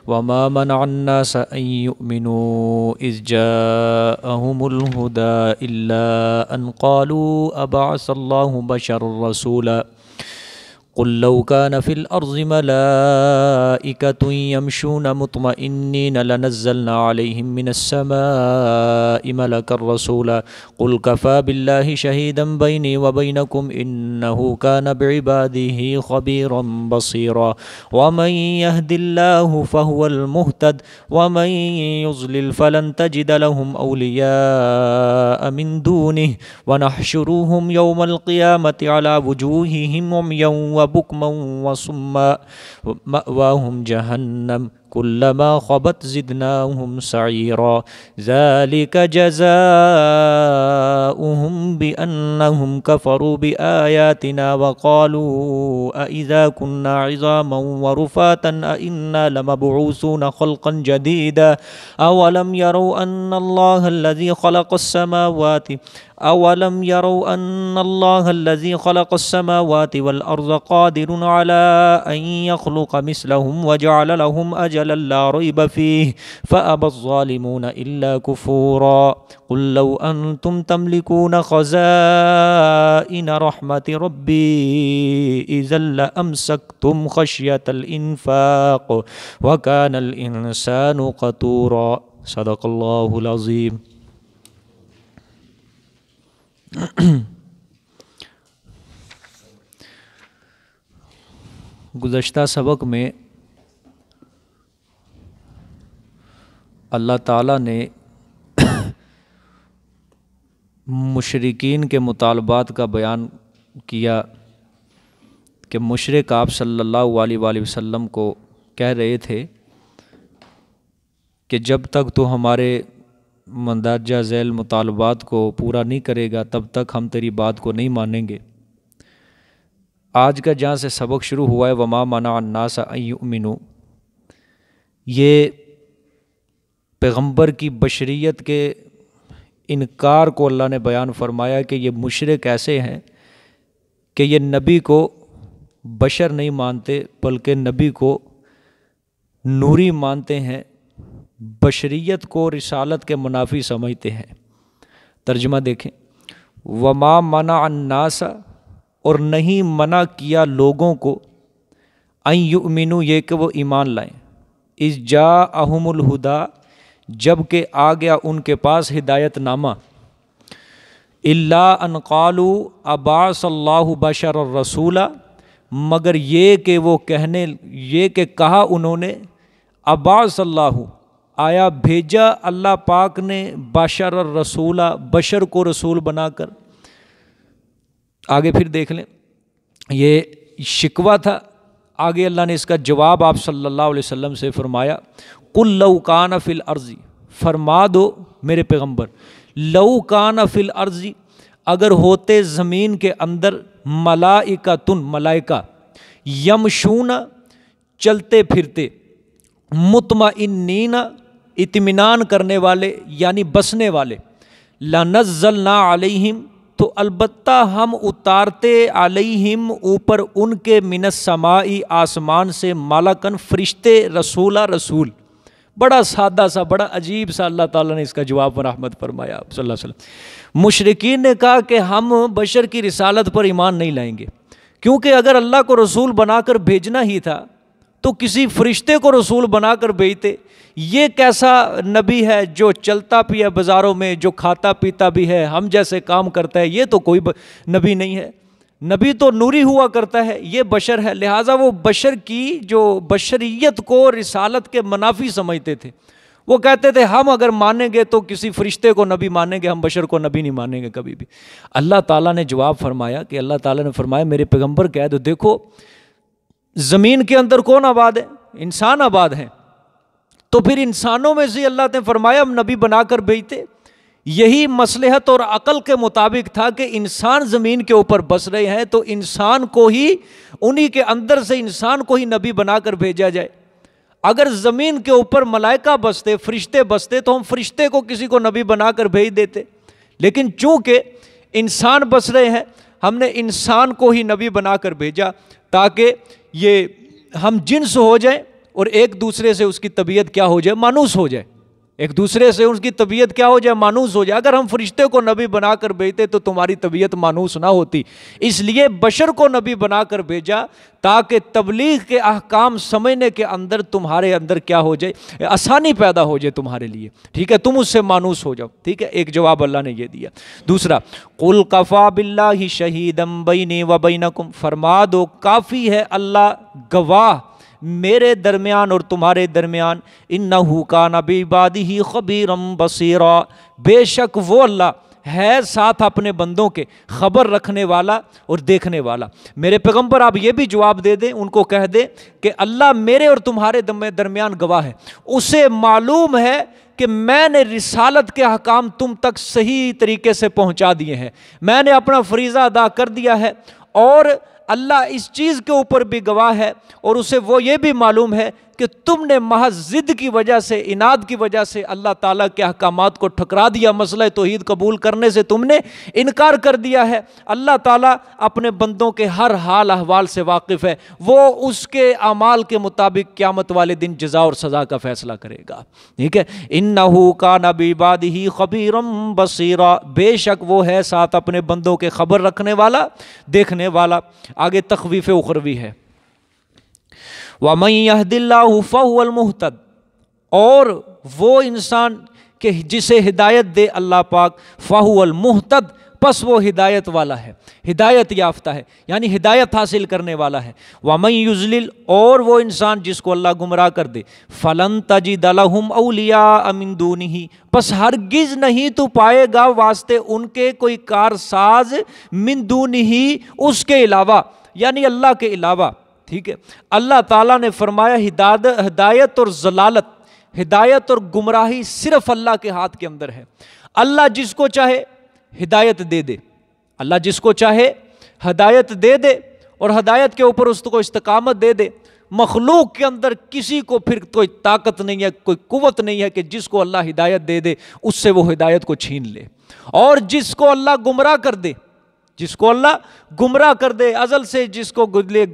وما منع الناس أن يؤمنوا إذ جاءهم الهدى إلا أن قالوا أبعث الله بشرا رسولا قل لو كان في الأرض ملائكة يمشون مطمئنين لنزلنا عليهم من السماء ملكا رسولا قل كفى بالله شهيدا بيني وبينكم إنه كان بعباده خبيرا بصيرا ومن يهد الله فهو المهتد ومن يضلل فلن تجد لهم أولياء من دونه ونحشرهم يوم القيامة على وجوههم عميا وبكما وصما مأواهم جهنم كلما خبت زدناهم سعيرا ذلك جزاؤهم بأنهم كفروا بآياتنا وقالوا أإذا كنا عظاما ورفاتا أإنا لمبعوثون خلقا جديدا أولم يروا أن الله الذي خلق السماوات والأرض قادر على أن يخلق مثلهم وجعل لهم أجلا لا ريب فيه فأبى الظالمون إلا كفورا قل لو أنتم تملكون خزائن رحمة ربي إذا لأمسكتم خشية الإنفاق وكان الإنسان قتورا صدق الله العظيم. گزشتہ سبق میں اللہ تعالیٰ نے مشرکین کے مطالبات کا بیان کیا کہ مشرک آپ صلی اللہ علیہ وآلہ وسلم کو کہہ رہے تھے کہ جب تک تو ہمارے مندرجہ ذیل مطالبات کو پورا نہیں کرے گا تب تک ہم تیری بات کو نہیں مانیں گے۔ آج کا جہاں سے سبق شروع ہوا ہے وما منع الناس ان یؤمنوا، یہ پیغمبر کی بشریت کے انکار کو اللہ نے بیان فرمایا کہ یہ مشرک ایسے ہیں کہ یہ نبی کو بشر نہیں مانتے بلکہ نبی کو نوری مانتے ہیں، بشریت کو رسالت کے منافی سمجھتے ہیں۔ ترجمہ دیکھیں، وما منع الناس، اور نہیں منع کیا لوگوں کو، ان یؤمنوا، یہ کہ وہ ایمان لائیں، اذ جاءہم الہدی، جب کہ آ گیا ان کے پاس ہدایت نامہ، الا ان قالوا ابعث اللہ بشرا رسولا، مگر یہ کہ وہ کہا انہوں نے ابعث اللہ، آیا بھیجا اللہ پاک نے بشر الرسولہ، بشر کو رسول بنا کر۔ آگے پھر دیکھ لیں، یہ شکوہ تھا، آگے اللہ نے اس کا جواب آپ صلی اللہ علیہ وسلم سے فرمایا، قل لو کان فی الارض، فرما دو میرے پیغمبر، لو کان فی الارض، اگر ہوتے زمین کے اندر ملائکۃ، ملائکہ، یمشون، چلتے پھرتے، مطمئنین، اطمینان کرنے والے یعنی بسنے والے، لنزلنا علیہم، تو البتہ ہم اتارتے علیہم اوپر ان کے من السماء، آسمان سے، ملکن، فرشتے، رسولہ، رسول۔ بڑا سادہ سا، بڑا عجیب سا اللہ تعالیٰ نے اس کا جواب رحمت فرمایا صلی اللہ علیہ وسلم۔ مشرکین نے کہا کہ ہم بشر کی رسالت پر ایمان نہیں لائیں گے، کیونکہ اگر اللہ کو رسول بنا کر بھیجنا ہی تھا تو کسی فرشتے کو رسول بنا کر بھیجتے۔ یہ کیسا نبی ہے جو چلتا پیا بازاروں میں، جو کھاتا پیتا بھی ہے، ہم جیسے کام کرتا ہے، یہ تو کوئی نبی نہیں ہے۔ نبی تو نوری ہوا کرتا ہے، یہ بشر ہے، لہٰذا وہ بشر کی جو بشریت کو رسالت کے منافی سمجھتے تھے۔ وہ کہتے تھے ہم اگر مانیں گے تو کسی فرشتے کو نبی مانیں گے، ہم بشر کو نبی نہیں مانیں گے کبھی بھی۔ اللہ تعالیٰ نے جواب فرمایا کہ اللہ تعالیٰ نے فرمایا میرے پیغمبر کہہ دو، دیکھو زمین کے اندر کون آباد ہے؟ انسان آباد ہیں، تو پھر انسانوں میں سے اللہ نے فرمایا ہم نبی بنا کر بھیجتے۔ یہی مصلحت اور عقل کے مطابق تھا کہ انسان زمین کے اوپر بس رہے ہیں تو انسان کو ہی، انہی کے اندر سے انسان کو ہی نبی بنا کر بھیجا جائے۔ اگر زمین کے اوپر ملائکہ بستے، فرشتے بستے، تو ہم فرشتے کو کسی کو نبی بنا کر بھیج دیتے، لیکن چونکہ انسان بس رہے ہیں ہم نے انسان کو ہی نبی بنا کر بھیجا تاکہ یہ ہم جنس ہو جائیں اور ایک دوسرے سے اس کی طبیعت کیا ہو جائے؟ مانوس ہو جائے، ایک دوسرے سے اس کی طبیعت کیا ہو جائے؟ مانوس ہو جائے۔ اگر ہم فرشتے کو نبی بنا کر بھیجتے تو تمہاری طبیعت مانوس نہ ہوتی، اس لیے بشر کو نبی بنا کر بھیجا تاکہ تبلیغ کے احکام سمجھنے کے اندر تمہارے اندر کیا ہو جائے؟ آسانی پیدا ہو جائے تمہارے لیے، ٹھیک ہے، تم اس سے مانوس ہو جاؤ، ٹھیک ہے۔ ایک جواب اللہ نے یہ دیا۔ دوسرا، قُلْ كَفَى بِاللَّهِ شَهِيدًا بَيْنِي وَبَيْنَكُمْ، فرما دو کافی ہے اللہ گواہ میرے درمیان اور تمہارے درمیان، انہو کان بعبادہ خبیرا بصیرا، بے شک وہ اللہ ہے ساتھ اپنے بندوں کے خبر رکھنے والا اور دیکھنے والا۔ میرے پیغمبر آپ یہ بھی جواب دے دیں، ان کو کہہ دیں کہ اللہ میرے اور تمہارے درمیان گواہ ہے، اسے معلوم ہے کہ میں نے رسالت کے احکام تم تک صحیح طریقے سے پہنچا دیے ہیں، میں نے اپنا فریضہ ادا کر دیا ہے، اور اللہ اس چیز کے اوپر بھی گواہ ہے، اور اسے وہ یہ بھی معلوم ہے کہ تم نے محض ضد کی وجہ سے، اناد کی وجہ سے اللہ تعالیٰ کے احکامات کو ٹھکرا دیا، مسئلہ توحید قبول کرنے سے تم نے انکار کر دیا ہے۔ اللہ تعالیٰ اپنے بندوں کے ہر حال احوال سے واقف ہے، وہ اس کے اعمال کے مطابق قیامت والے دن جزا اور سزا کا فیصلہ کرے گا، ٹھیک ہے۔ انہ کان بعبادہ خبیرا بصیرا، بے شک وہ ہے ساتھ اپنے بندوں کے خبر رکھنے والا، دیکھنے والا۔ آگے تخویف اخروی ہے، وَمَن يَهْدِ اللَّهُ فَهُوَ الْمُهْتَدِ، اور وہ انسان کہ جسے ہدایت دے اللہ پاک، فَهُوَ الْمُهْتَدِ، پس وہ ہدایت والا ہے، ہدایت یافتہ ہے، یعنی ہدایت حاصل کرنے والا ہے۔ وَمَن يُضْلِلْ، اور وہ انسان جس کو اللہ گمراہ کر دے، فَلَن تَجِدَ لَهُمْ أَوْلِيَاءَ مِن دُونِهِ، پس ہرگز نہیں تو پائے گا واسطے ان کے کوئی کارساز، من دونہ، اس کے علاوہ، یعنی اللہ کے علاوہ، ٹھیک ہے۔ اللہ تعالیٰ نے فرمایا ہدایت اور ضلالت، ہدایت اور گمراہی صرف اللہ کے ہاتھ کے اندر ہے۔ اللہ جس کو چاہے ہدایت دے دے، اللہ جس کو چاہے ہدایت دے دے، اور ہدایت کے اوپر اس کو استقامت دے دے۔ مخلوق کے اندر کسی کو پھر کوئی طاقت نہیں ہے، کوئی قوت نہیں ہے کہ جس کو اللہ ہدایت دے دے اس سے وہ ہدایت کو چھین لے، اور جس کو اللہ گمراہ کر دے، جس کو اللہ گمراہ کر دے، ازل سے جس کو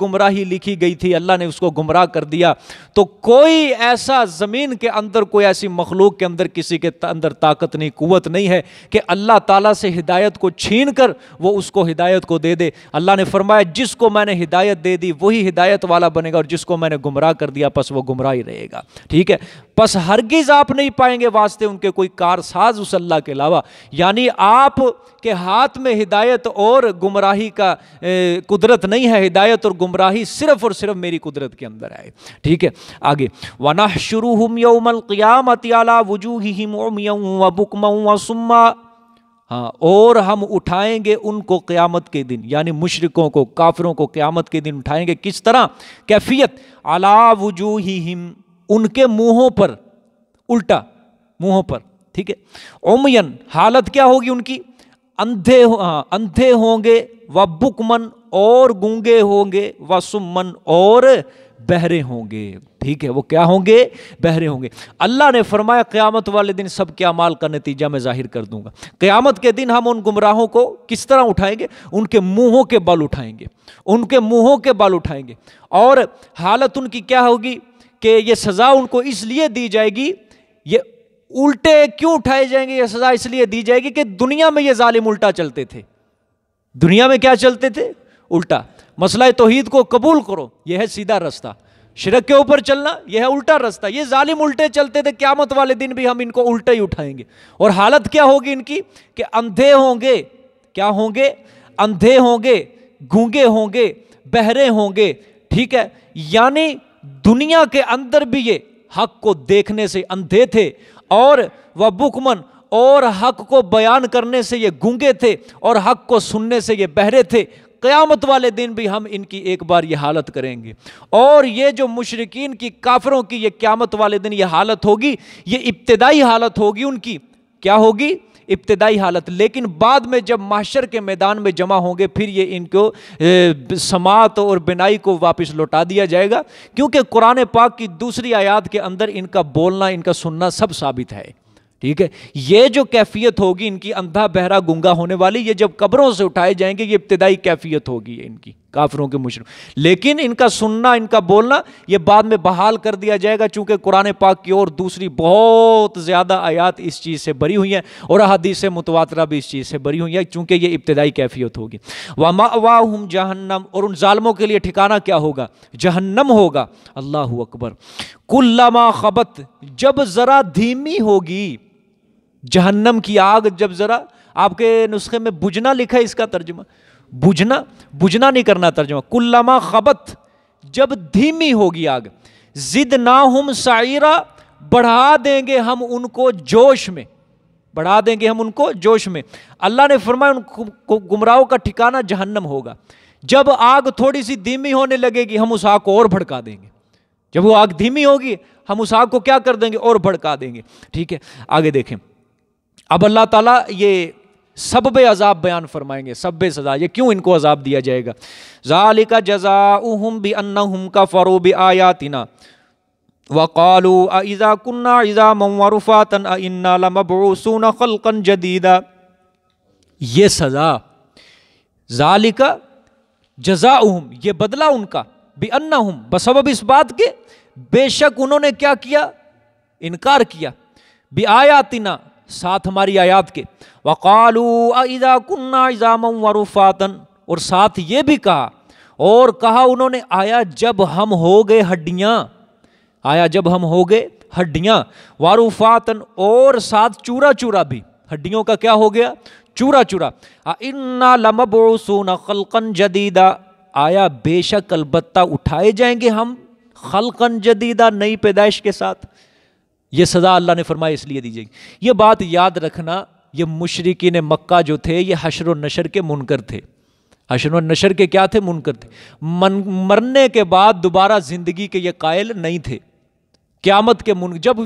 گمراہی لکھی گئی تھی اللہ نے اس کو گمراہ کر دیا، تو کوئی ایسا زمین کے اندر، کوئی ایسی مخلوق کے اندر کسی کے اندر طاقت نہیں، قوت نہیں ہے کہ اللہ تعالیٰ سے ہدایت کو چھین کر وہ اس کو ہدایت کو دے دے۔ اللہ نے فرمایا جس کو میں نے ہدایت دے دی وہی ہدایت والا بنے گا، اور جس کو میں نے گمراہ کر دیا پس وہ گمراہ ہی رہے گا، ٹھیک ہے۔ پس ہرگز آپ نہیں پائیں گے واسطے ان کے کوئی کارساز اس اللہ کے علاوہ، یعنی آپ کے ہاتھ میں ہدایت اور گمراہی کا قدرت نہیں ہے، ہدایت اور گمراہی صرف اور صرف میری قدرت کے اندر ہے، ٹھیک ہے۔ آگے وَنَحْشُرُهُمْ يَوْمَ الْقِيَامَةِ عَلَى وُجُوهِهِمْ عُمْيًا وَبُكْمًا وَصُمًّا، ہاں، اور ہم اٹھائیں گے ان کو قیامت کے دن، یعنی مشرکوں کو، کافروں کو قیامت کے دن اٹھائیں گے۔ کس طرح؟ کیفیت، عَلَى وُجُوهِهِمْ، ان کے منہوں پر، الٹا منہوں پر، ٹھیک ہے۔ عُمْيًا، حالت کیا ہوگی ان کی؟ اندھے ہوں گے، وَبُكْمًا، اور گونگے ہوں گے، وَصُمًّا، اور بہرے ہوں گے، ٹھیک ہے۔ وہ کیا ہوں گے؟ بہرے ہوں گے۔ اللہ نے فرمایا قیامت والے دن سب کے اعمال کا نتیجہ میں ظاہر کر دوں گا۔ قیامت کے دن ہم ان گمراہوں کو کس طرح اٹھائیں گے؟ ان کے منہوں کے بل اٹھائیں گے، ان کے منہوں کے بل اٹھائیں گے، اور حالت ان کی کیا ہوگی کہ یہ سزا ان کو اس لیے دی جائے گی، یہ الٹے کیوں اٹھائے جائیں گے؟ یہ سزا اس لیے دی جائے گی کہ دنیا میں یہ ظالم الٹا چلتے تھے، دنیا میں کیا چلتے تھے؟ الٹا۔ مسئلہ توحید کو قبول کرو، یہ ہے سیدھا رستہ، شرک کے اوپر چلنا یہ ہے الٹا رستہ۔ یہ ظالم الٹے چلتے تھے، قیامت والے دن بھی ہم ان کو الٹا ہی اٹھائیں گے، اور حالت کیا ہوگی ان کی کہ اندھے ہوں گے، کیا ہوں گے؟ اندھے ہوں گے، گونگے ہوں گے، بہرے ہوں گے، ٹھیک ہے۔ یعنی دنیا کے اندر بھی یہ حق کو دیکھنے سے اندھے تھے، اور وَبُكْمًا، اور حق کو بیان کرنے سے یہ گونگے تھے، اور حق کو سننے سے یہ بہرے تھے۔ قیامت والے دن بھی ہم ان کی ایک بار یہ حالت کریں گے، اور یہ جو مشرکین کی، کافروں کی یہ قیامت والے دن یہ حالت ہوگی، یہ ابتدائی حالت ہوگی ان کی، کیا ہوگی؟ ابتدائی حالت۔ لیکن بعد میں جب محشر کے میدان میں جمع ہوں گے پھر یہ ان کو سماعت اور بینائی کو واپس لوٹا دیا جائے گا، کیونکہ قرآن پاک کی دوسری آیات کے اندر ان کا بولنا، ان کا سننا سب ثابت ہے، ٹھیک ہے۔ یہ جو کیفیت ہوگی ان کی اندھا بہرا گنگا ہونے والی، یہ جب قبروں سے اٹھائے جائیں گے یہ ابتدائی کیفیت ہوگی ان کی، کافروں کے مشرک. لیکن ان کا سننا ان کا بولنا یہ بعد میں بحال کر دیا جائے گا، چونکہ قرآن پاک کی اور دوسری بہت زیادہ آیات اس چیز سے بری ہوئی ہیں اور احادیث متواترہ بھی اس چیز سے بری ہوئی ہیں، چونکہ یہ ابتدائی کیفیت ہوگی. وَمَأْوَاهُمْ جَهَنَّمْ، اور ان ظالموں کے لیے ٹھکانہ کیا ہوگا؟ جہنم ہوگا. اللہ اکبر. كُلَّمَا خَبَتْ، جب ذرا دھیمی ہوگی جہنم کی آگ، جب ذرا، آپ کے نسخے میں بجھنا لکھا ہے، اس کا ترجمہ بجھنا نہیں کرنا ترجمہ، کلما خبت، جب دھیمی ہوگی آگ، زدناہم سعیرا، بڑھا دیں گے ہم ان کو جوش میں، بڑھا دیں گے ہم ان کو جوش میں. اللہ نے فرمایا ان کو گمراہوں کا ٹھکانہ جہنم ہوگا. جب آگ تھوڑی سی دھیمی ہونے لگے گی ہم اس آگ کو اور بھڑکا دیں گے. جب وہ آگ دھیمی ہوگی ہم اس آگ کو کیا کر دیں گے؟ اور بھڑکا دیں گے. ٹھیک ہے، آگے دیکھیں. اب اللہ تعالیٰ یہ سبب عذاب بیان فرمائیں گے، سبب سزا، یہ کیوں ان کو عذاب دیا جائے گا. ذالک جزاؤہم بانہم کفروا بآیاتنا وقالوا اذا كنا عظاما ورفاتا انا لمبعوثون خلقا جدیدا. یہ سزا، ذالک جزاؤہم، یہ بدلہ ان کا، بانہم، بسبب اس بات کے بے شک انہوں نے کیا کیا؟ انکار کیا، بآیاتنا، ساتھ ہماری آیات کے، وقالوا اذا كنا عظاما ورفاتا، اور ساتھ یہ بھی کہا، اور کہا انہوں نے، آیا جب ہم ہو گئے ہڈیاں، آیا جب ہم ہو گئے ہڈیاں، ورفاتا، اور ساتھ چورا چورا بھی، ہڈیوں کا کیا ہو گیا؟ چورا چورا. انا لمبعوثون خلقا جدیدا، آیا بے شک البتہ اٹھائے جائیں گے ہم خلقا جدیدا، نئی پیدائش کے ساتھ. یہ سزا اللہ نے فرمایا اس لیے دی جائے گی. یہ بات یاد رکھنا، یہ مشرکین مکہ جو تھے یہ حشر و نشر کے منکر تھے. حشر و نشر کے کیا تھے؟ منکر تھے. مرنے کے بعد دوبارہ زندگی کے یہ قائل نہیں تھے. قیامت کے جب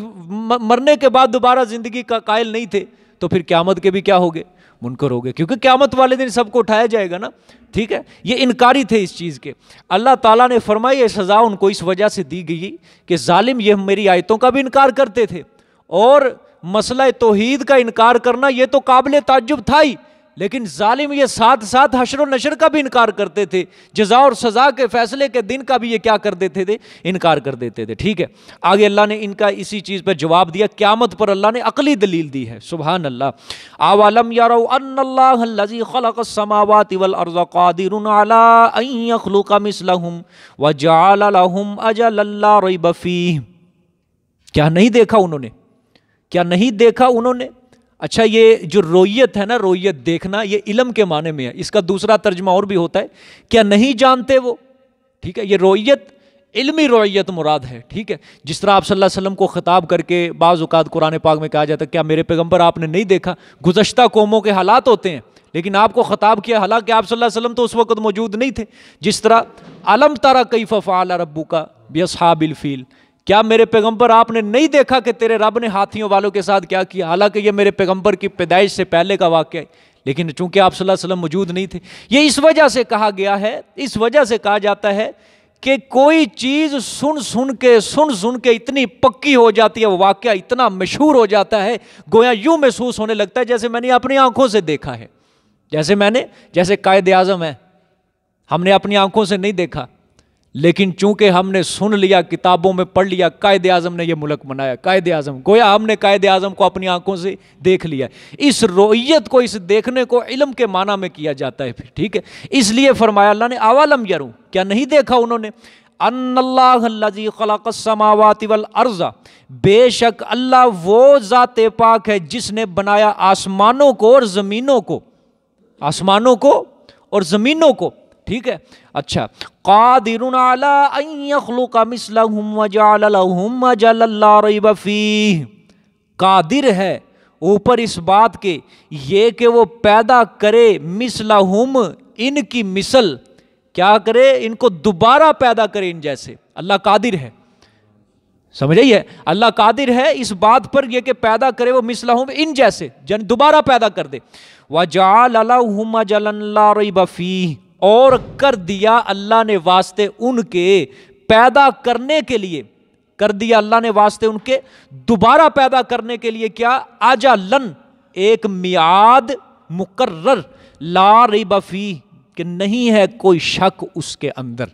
مرنے کے بعد دوبارہ زندگی کا قائل نہیں تھے تو پھر قیامت کے بھی کیا ہو گئے؟ منکر ہو گئے، کیونکہ قیامت والے دن سب کو اٹھایا جائے گا نا. ٹھیک ہے، یہ انکاری تھے اس چیز کے. اللہ تعالیٰ نے فرمایا یہ سزا ان کو اس وجہ سے دی گئی کہ ظالم یہ میری آیتوں کا بھی انکار کرتے تھے، اور مسئلہ توحید کا انکار کرنا یہ تو قابل تعجب تھا ہی، لیکن ظالم یہ ساتھ ساتھ حشر و نشر کا بھی انکار کرتے تھے، جزا اور سزا کے فیصلے کے دن کا بھی یہ کیا کر دیتے تھے؟ انکار کر دیتے تھے. ٹھیک ہے، آگے اللہ نے ان کا اسی چیز پہ جواب دیا. قیامت پر اللہ نے عقلی دلیل دی ہے. سبحان اللہ. اولم یروا ان اللہ الذی خلق السماوات والارض قادر علی ان یخلق مثلهم وجعل لهم اجلا لا ریب فیہ. کیا نہیں دیکھا انہوں نے؟ کیا نہیں دیکھا انہوں نے؟ اچھا، یہ جو رویت ہے نا، رویت دیکھنا، یہ علم کے معنی میں ہے. اس کا دوسرا ترجمہ اور بھی ہوتا ہے، کیا نہیں جانتے وہ؟ ٹھیک ہے، یہ رویت علمی رویت مراد ہے. ٹھیک ہے، جس طرح آپ صلی اللہ علیہ وسلم کو خطاب کر کے بعض اوقات قرآن پاک میں کہا جاتا ہے کیا میرے پیغمبر آپ نے نہیں دیکھا؟ گزشتہ قوموں کے حالات ہوتے ہیں لیکن آپ کو خطاب کیا، حالانکہ آپ صلی اللہ علیہ وسلم تو اس وقت موجود نہیں تھے. جس طرح الم تری کیف فعل ربک باصحاب الفیل، کیا میرے پیغمبر آپ نے نہیں دیکھا کہ تیرے رب نے ہاتھیوں والوں کے ساتھ کیا کیا؟ حالانکہ یہ میرے پیغمبر کی پیدائش سے پہلے کا واقعہ ہے، لیکن چونکہ آپ صلی اللہ علیہ وسلم موجود نہیں تھے. یہ اس وجہ سے کہا گیا ہے، اس وجہ سے کہا جاتا ہے کہ کوئی چیز سن سن کے اتنی پکی ہو جاتی ہے، وہ واقعہ اتنا مشہور ہو جاتا ہے، گویا یوں محسوس ہونے لگتا ہے جیسے میں نے اپنی آنکھوں سے دیکھا ہے. جیسے قائد اعظم ہے، ہم نے اپنی آنکھوں سے نہیں دیکھا، لیکن چونکہ ہم نے سن لیا، کتابوں میں پڑھ لیا، قائد اعظم نے یہ ملک بنایا، قائد اعظم، گویا ہم نے قائد اعظم کو اپنی آنکھوں سے دیکھ لیا. اس رؤیت کو، اس دیکھنے کو علم کے معنی میں کیا جاتا ہے پھر. ٹھیک ہے، اس لیے فرمایا اللہ نے اولم یروا، کیا نہیں دیکھا انہوں نے، ان اللہ الذی خلق السماوات والارض، بے شک اللہ وہ ذات پاک ہے جس نے بنایا آسمانوں کو اور زمینوں کو، آسمانوں کو اور زمینوں کو. ٹھیک ہے، اچھا، قادر علی ان یخلق مثلهم وجعل لهم اجلا لا ریب فیہ، قادر ہے اوپر اس بات کے یہ کہ وہ پیدا کرے مثلهم، ان کی مثل، کیا کرے؟ ان کو دوبارہ پیدا کرے ان جیسے. اللہ قادر ہے، سمجھ آئی ہے؟ اللہ قادر ہے اس بات پر یہ کہ پیدا کرے وہ مثلهم، ان جیسے، دوبارہ پیدا کر دے. وجعل لهم اجلا لا ریب فیہ، اور کر دیا اللہ نے واسطے ان کے پیدا کرنے کے لیے، کر دیا اللہ نے واسطے ان کے دوبارہ پیدا کرنے کے لیے کیا؟ اجلن، ایک میعاد مقرر، لا ریب فیہ، کہ نہیں ہے کوئی شک اس کے اندر،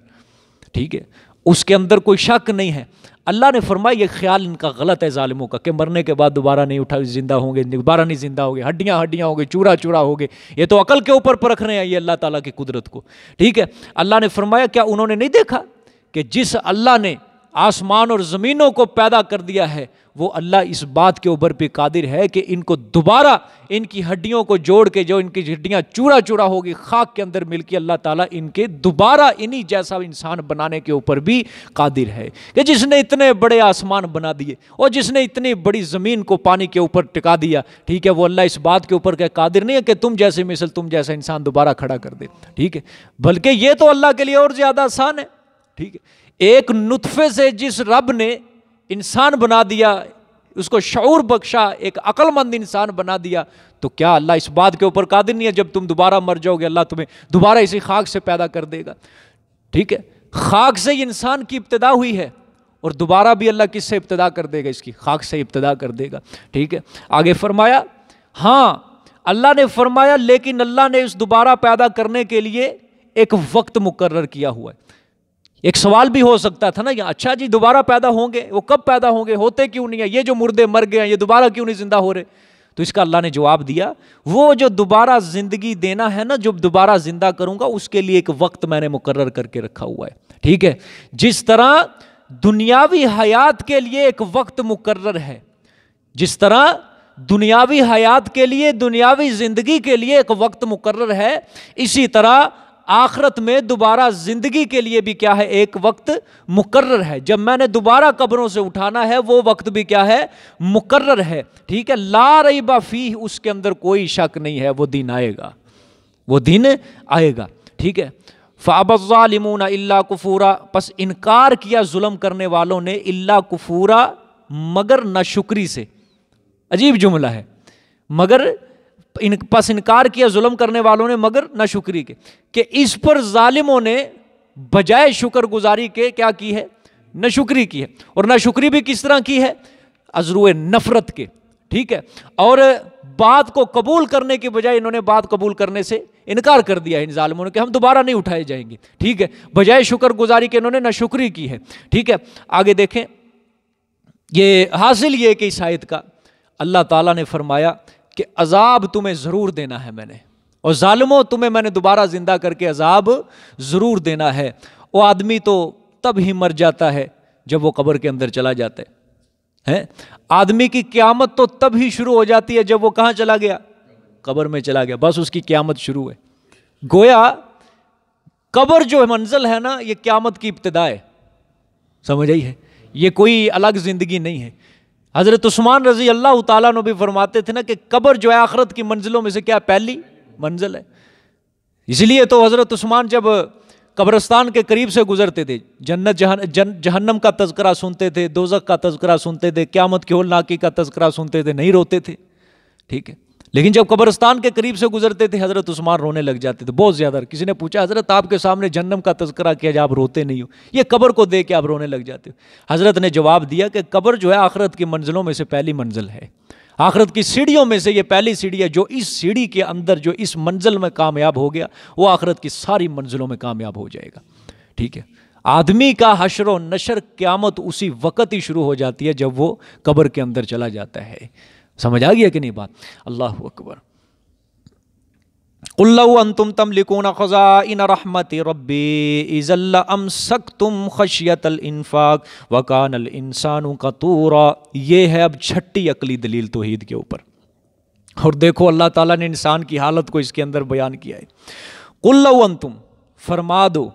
ٹھیک ہے، اس کے اندر کوئی شک نہیں ہے۔ اللہ نے فرمایا یہ خیال ان کا غلط ہے ظالموں کا کہ مرنے کے بعد دوبارہ نہیں اٹھا زندہ ہوں گے، دوبارہ نہیں زندہ ہوں گے، ہڈیاں ہڈیاں ہوں گے، چورا چورا ہوں گے۔ یہ تو عقل کے اوپر پرکھ رہے ہیں یہ اللہ تعالیٰ کی قدرت کو، ٹھیک ہے۔ اللہ نے فرمایا کیا انہوں نے نہیں دیکھا کہ جس اللہ نے آسمان اور زمینوں کو پیدا کر دیا ہے وہ اللہ اس بات کے اوپر بھی قادر ہے کہ ان کو دوبارہ ان کی ہڈیوں کو جوڑ کے جو ان کی ہڈیاں چورا چورا ہوگی خاک کے اندر مل کے اللہ تعالیٰ ان کے دوبارہ انہی جیسا انسان بنانے کے اوپر بھی قادر ہے، کہ جس نے اتنے بڑے آسمان بنا دیے اور جس نے اتنی بڑی زمین کو پانی کے اوپر ٹکا دیا، ٹھیک ہے، وہ اللہ اس بات کے اوپر کہ قادر نہیں ہے کہ تم جیسے مثل تم جیسا انسان دوبارہ کھڑا کر دے، ٹھیک ہے، بلکہ یہ تو اللہ کے لیے اور زیادہ آسان ہے، ٹھیک ہے۔ ایک نطفے سے جس رب نے انسان بنا دیا، اس کو شعور بخشا، ایک عقل مند انسان بنا دیا، تو کیا اللہ اس بات کے اوپر قادر نہیں ہے جب تم دوبارہ مر جاؤ گے اللہ تمہیں دوبارہ اسی خاک سے پیدا کر دے گا، ٹھیک ہے۔ خاک سے ہی انسان کی ابتدا ہوئی ہے اور دوبارہ بھی اللہ کس سے ابتدا کر دے گا؟ اس کی خاک سے ابتدا کر دے گا، ٹھیک ہے۔ آگے فرمایا ہاں اللہ نے فرمایا لیکن اللہ نے اس دوبارہ پیدا کرنے کے لیے ایک وقت مقرر کیا ہوا ہے۔ ایک سوال بھی ہو سکتا تھا نا، اچھا جی دوبارہ پیدا ہوں گے، وہ کب پیدا ہوں گے، ہوتے کیوں نہیں ہیں، یہ جو مردے مر گئے ہیں یہ دوبارہ کیوں نہیں زندہ ہو رہے؟ تو اس کا اللہ نے جواب دیا وہ جو دوبارہ زندگی دینا ہے نا، جب دوبارہ زندہ کروں گا اس کے لیے ایک وقت میں نے مقرر کر کے رکھا ہوا ہے، ٹھیک ہے۔ جس طرح دنیاوی حیات کے لیے ایک وقت مقرر ہے، جس طرح دنیاوی حیات کے لیے دنیاوی زندگی کے لیے ایک وقت مقرر ہے، اسی طرح آخرت میں دوبارہ زندگی کے لیے بھی کیا ہے؟ ایک وقت مقرر ہے۔ جب میں نے دوبارہ قبروں سے اٹھانا ہے وہ وقت بھی کیا ہے؟ مقرر ہے، ٹھیک ہے۔ لا ریب فیہ، اس کے اندر کوئی شک نہیں ہے، وہ دن آئے گا، وہ دن آئے گا، ٹھیک ہے۔ فَأَبَى الظَّالِمُونَ إِلَّا كُفُورًا، پس انکار کیا ظلم کرنے والوں نے، إِلَّا كُفُورًا، مگر ناشکری سے۔ عجیب جملہ ہے، مگر پس انکار کیا ظلم کرنے والوں نے مگر ناشکری کے، کہ اس پر ظالموں نے بجائے شکر گزاری کے کیا کی ہے؟ ناشکری کی ہے، اور ناشکری بھی کس طرح کی ہے؟ ازرو نفرت کے، ٹھیک ہے۔ اور بات کو قبول کرنے کے بجائے انہوں نے بات قبول کرنے سے انکار کر دیا ہے ان ظالموں نے کہ ہم دوبارہ نہیں اٹھائے جائیں گے، ٹھیک ہے، بجائے شکر گزاری کے انہوں نے ناشکری کی ہے، ٹھیک ہے۔ آگے دیکھیں، یہ حاصل یہ کہ اس آیت کا اللہ تعالیٰ نے فرمایا کہ عذاب تمہیں ضرور دینا ہے میں نے، اور ظالموں تمہیں میں نے دوبارہ زندہ کر کے عذاب ضرور دینا ہے۔ وہ آدمی تو تب ہی مر جاتا ہے جب وہ قبر کے اندر چلا جاتا ہے، آدمی کی قیامت تو تب ہی شروع ہو جاتی ہے جب وہ کہاں چلا گیا؟ قبر میں چلا گیا، بس اس کی قیامت شروع ہے۔ گویا قبر جو منزل ہے نا یہ قیامت کی ابتدا ہے، سمجھ آئی ہے، یہ کوئی الگ زندگی نہیں ہے۔ حضرت عثمان رضی اللہ تعالیٰ نے بھی فرماتے تھے نا کہ قبر جو ہے آخرت کی منزلوں میں سے کیا پہلی منزل ہے۔ اس لیے تو حضرت عثمان جب قبرستان کے قریب سے گزرتے تھے جنت جہنم کا تذکرہ سنتے تھے، دوزخ کا تذکرہ سنتے تھے، قیامت کی ہولناکی کا تذکرہ سنتے تھے، نہیں روتے تھے، ٹھیک ہے۔ لیکن جب قبرستان کے قریب سے گزرتے تھے حضرت عثمان رونے لگ جاتے تھے بہت زیادہ۔ کسی نے پوچھا حضرت آپ کے سامنے جہنم کا تذکرہ کیا جا آپ روتے نہیں ہو، یہ قبر کو دیکھ کے آپ رونے لگ جاتے ہو؟ حضرت نے جواب دیا کہ قبر جو ہے آخرت کی منزلوں میں سے پہلی منزل ہے، آخرت کی سیڑھیوں میں سے یہ پہلی سیڑھی ہے، جو اس سیڑھی کے اندر جو اس منزل میں کامیاب ہو گیا وہ آخرت کی ساری منزلوں میں کامیاب ہو جائے گا، ٹھیک ہے۔ آدمی کا حشر و نشر قیامت اسی وقت ہی شروع ہو جاتی ہے جب وہ قبر کے اندر چلا جاتا ہے۔ سمجھ آ گیا کہ نہیں بات؟ اللہ اکبر۔ قُلْ لَوْ أَنْتُمْ تَمْلِكُونَ خَزَائِنَ رَحْمَةِ رَبِّي إِذًا لَّأَمْسَكْتُمْ خَشْيَةَ الْإِنفَاقِ وَكَانَ الْإِنسَانُ قَتُورًا۔ یہ ہے اب چھٹی عقلی دلیل توحید کے اوپر، اور دیکھو اللہ تعالیٰ نے انسان کی حالت کو اس کے اندر بیان کیا ہے۔ قُلْ لَوْ أَنْتُمْ، فرما دو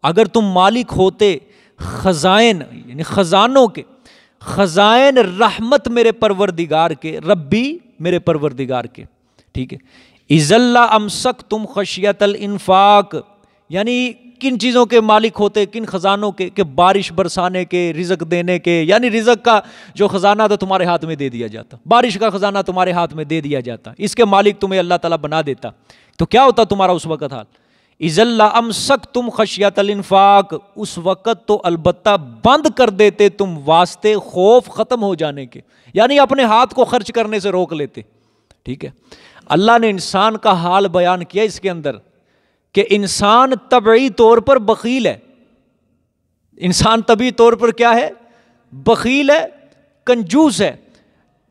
اگر تم مالک ہوتے خزائن یعنی خزانوں کے، خزائن رحمت میرے پروردگار کے، ربی میرے پروردگار کے، ٹھیک ہے۔ اِذًا لَّأَمْسَكْتُمْ خَشْيَةَ الْإِنفَاقِ، یعنی کن چیزوں کے مالک ہوتے، کن خزانوں کے؟ کہ بارش برسانے کے، رزق دینے کے، یعنی رزق کا جو خزانہ تھا تمہارے ہاتھ میں دے دیا جاتا، بارش کا خزانہ تمہارے ہاتھ میں دے دیا جاتا، اس کے مالک تمہیں اللہ تعالیٰ بنا دیتا، تو کیا ہوتا تمہارا اس وقت حال؟ اِذًا لَّأَمْسَكْتُمْ خَشْيَةَ الْإِنفَاقِ، اس وقت تو البتہ بند کر دیتے تم واسطے خوف ختم ہو جانے کے، یعنی اپنے ہاتھ کو خرچ کرنے سے روک لیتے، ٹھیک ہے۔ اللہ نے انسان کا حال بیان کیا اس کے اندر کہ انسان طبعی طور پر بخیل ہے. انسان طبعی طور پر کیا ہے؟ بخیل ہے، کنجوس ہے.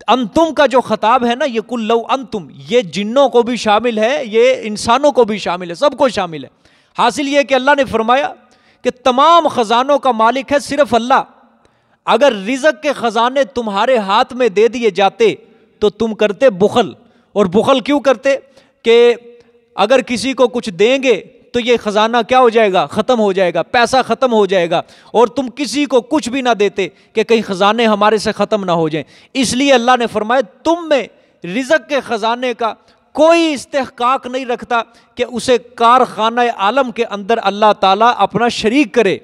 انتم کا جو خطاب ہے نا، یہ کل لو انتم، یہ جنوں کو بھی شامل ہے، یہ انسانوں کو بھی شامل ہے، سب کو شامل ہے. حاصل یہ کہ اللہ نے فرمایا کہ تمام خزانوں کا مالک ہے صرف اللہ. اگر رزق کے خزانے تمہارے ہاتھ میں دے دیے جاتے تو تم کرتے بخل. اور بخل کیوں کرتے؟ کہ اگر کسی کو کچھ دیں گے تو یہ خزانہ کیا ہو جائے گا؟ ختم ہو جائے گا، پیسہ ختم ہو جائے گا. اور تم کسی کو کچھ بھی نہ دیتے کہ کئی خزانے ہمارے سے ختم نہ ہو جائیں. اس لیے اللہ نے فرمایا تم میں رزق کے خزانے کا کوئی استحقاق نہیں رکھتا کہ اسے کارخانہ عالم کے اندر اللہ تعالیٰ اپنا شریک کرے.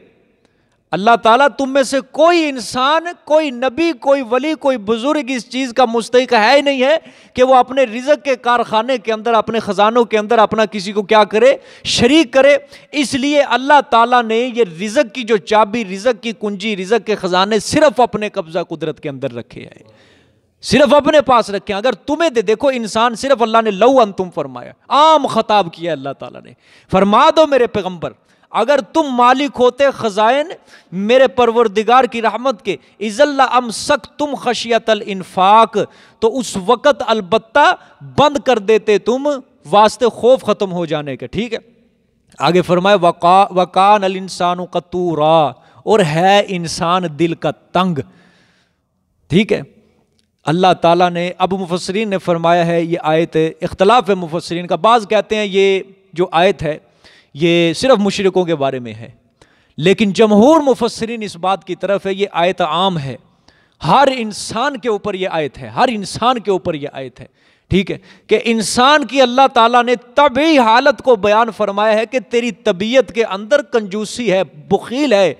اللہ تعالیٰ تم میں سے کوئی انسان، کوئی نبی، کوئی ولی، کوئی بزرگ اس چیز کا مستحق ہے ہی نہیں ہے کہ وہ اپنے رزق کے کارخانے کے اندر، اپنے خزانوں کے اندر اپنا کسی کو کیا کرے؟ شریک کرے. اس لیے اللہ تعالیٰ نے یہ رزق کی جو چابی، رزق کی کنجی، رزق کے خزانے صرف اپنے قبضہ قدرت کے اندر رکھے ہیں، صرف اپنے پاس رکھے. اگر تمہیں دے، دیکھو انسان صرف اللہ نے لو انتم فرمایا، عام خطاب کیا اللہ تعالیٰ نے. فرما دو میرے پیغمبر، اگر تم مالک ہوتے خزائن میرے پروردگار کی رحمت کے، اذا لامسکتم خشیۃ الانفاق، تو اس وقت البتہ بند کر دیتے تم واسطے خوف ختم ہو جانے کے. ٹھیک ہے، آگے فرمائے وکان الانسان قتورا، اور ہے انسان دل کا تنگ. ٹھیک ہے، اللہ تعالیٰ نے، اب مفسرین نے فرمایا ہے یہ آیت، اختلاف ہے مفسرین کا. بعض کہتے ہیں یہ جو آیت ہے یہ صرف مشرکوں کے بارے میں ہے، لیکن جمہور مفسرین اس بات کی طرف ہے یہ آیت عام ہے، ہر انسان کے اوپر یہ آیت ہے، ہر انسان کے اوپر یہ آیت ہے. ٹھیک ہے، کہ انسان کی اللہ تعالیٰ نے طبعی حالت کو بیان فرمایا ہے کہ تیری طبیعت کے اندر کنجوسی ہے، بخیل ہے.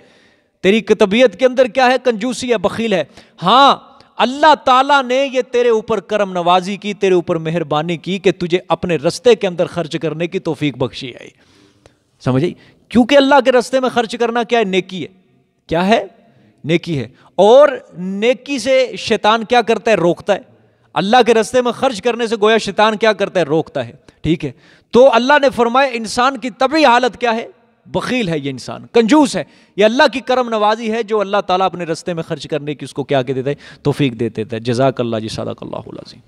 تیری طبیعت کے اندر کیا ہے؟ کنجوسی ہے، بخیل ہے. ہاں، اللہ تعالیٰ نے یہ تیرے اوپر کرم نوازی کی، تیرے اوپر مہربانی کی کہ تجھے اپنے رستے کے اندر خرچ کرنے کی توفیق بخشی ہے. سمجھے؟ کیونکہ اللہ کے رستے میں خرچ کرنا کیا ہے؟ نیکی ہے. کیا ہے؟ نیکی ہے. اور نیکی سے شیطان کیا کرتا ہے؟ روکتا ہے. اللہ کے رستے میں خرچ کرنے سے گویا شیطان کیا کرتا ہے؟ روکتا ہے. ٹھیک ہے، تو اللہ نے فرمایا انسان کی طبعی حالت کیا ہے؟ بخیل ہے، یہ انسان کنجوس ہے. یہ اللہ کی کرم نوازی ہے جو اللہ تعالیٰ اپنے رستے میں خرچ کرنے کی اس کو کیا کہ دیتا ہے؟ توفیق دیتے تھے. جزاک اللہ جی، صدق اللہ العظیم.